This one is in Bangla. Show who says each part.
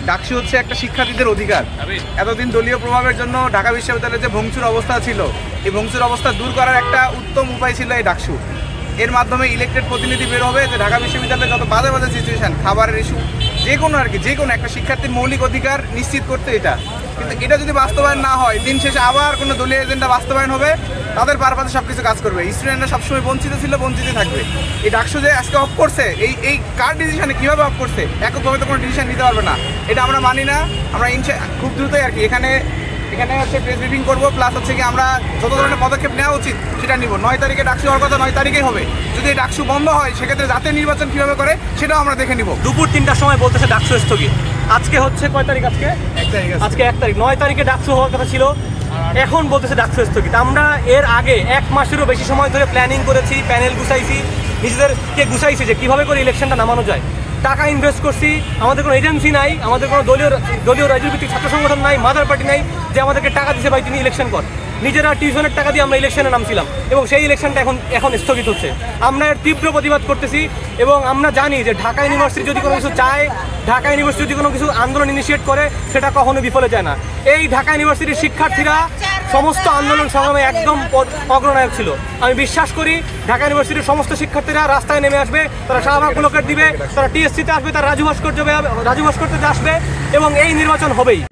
Speaker 1: ডাকসু হচ্ছে একটা শিক্ষার্থীদের অধিকার। এতদিন দলীয় প্রভাবের জন্য ঢাকা বিশ্ববিদ্যালয়ের যে ভংসুর অবস্থা ছিল, এই ভংসুর অবস্থা দূর করার একটা উত্তম উপায় ছিল এই ডাকসু। এর মাধ্যমে ইলেক্টেড প্রতিনিধি বের হবে যে ঢাকা বিশ্ববিদ্যালয়ে যত বাজে বাজে সিচুয়েশন, খাবারের ইস্যু, যে কোনো আর কি, যে কোনো একটা শিক্ষার্থীর মৌলিক অধিকার নিশ্চিত করতে এটা। কিন্তু এটা যদি বাস্তবায়ন না হয়, দিন শেষে আবার কোনো দলীয় এজেন্ডা বাস্তবায়ন হবে, তাদের পারপাসে সব কিছু কাজ করবে। স্টুডেন্টরা সবসময় বঞ্চিত ছিল, বঞ্চিত থাকবে। এই ডাকসু যে আজকে অফ করছে, এই কার ডিসিশনে কীভাবে অফ করছে, এককভাবে তো কোনো ডিসিশন নিতে পারবে না। এটা আমরা মানি না। আমরা খুব দ্রুতই আর কি এখানে হচ্ছে প্রেস ব্রিফিং করবো, প্লাস হচ্ছে কি আমরা যত ধরনের পদক্ষেপ নেওয়া উচিত সেটা নিব। 9 তারিখে ডাকসু হওয়ার কথা 9 তারিখেই হবে। যদি এই ডাকসু বন্ধ হয়, সেক্ষেত্রে জাতীয় নির্বাচন কীভাবে করে সেটাও আমরা দেখে নিব।
Speaker 2: দুপুর 3টার সময় বলতেছে ডাকসু স্থগিত। আজকে হচ্ছে কয় তারিখ? আজকে
Speaker 1: 1 তারিখ।
Speaker 2: আজকে 1 তারিখ। 9 তারিখে ডাকসু হওয়ার কথা ছিল, এখন বলতেছে ডাকসু স্থগিত। আমরা এর আগে 1 মাসেরও বেশি সময় ধরে প্ল্যানিং করেছি, প্যানেল গুছাইছি, নিজেদেরকে গুছাইছি যে কীভাবে করে ইলেকশনটা নামানো যায়। টাকা ইনভেস্ট করছি, আমাদের কোনো এজেন্সি নাই, আমাদের কোনো দলীয় রাজনৈতিক ছাত্র সংগঠন নাই, মাদার পার্টি নাই যে আমাদেরকে টাকা দিছে ভাই তুমি ইলেকশন কর। নিজেরা টিউশনের টাকা দিয়ে আমরা ইলেকশনে নামছিলাম এবং সেই ইলেকশনটা এখন স্থগিত হচ্ছে। আমরা এর তীব্র প্রতিবাদ করতেছি এবং আমরা জানি যে ঢাকা ইউনিভার্সিটি যদি কোনো কিছু চায়, ঢাকা ইউনিভার্সিটি যদি কোনো কিছু আন্দোলন ইনিশিয়েট করে, সেটা কখনো বিফলে যায় না। এই ঢাকা ইউনিভার্সিটির শিক্ষার্থীরা সমস্ত আন্দোলন সংগ্রামে একদম অগ্রনায়ক ছিল। আমি বিশ্বাস করি ঢাকা ইউনিভার্সিটির সমস্ত শিক্ষার্থীরা রাস্তায় নেমে আসবে, তারা শাহবাগ ব্লকেট দিবে, তারা টিএসসিতে আসবে, তারা রাজু ভাস্কর্যতে আসবে এবং এই নির্বাচন হবেই।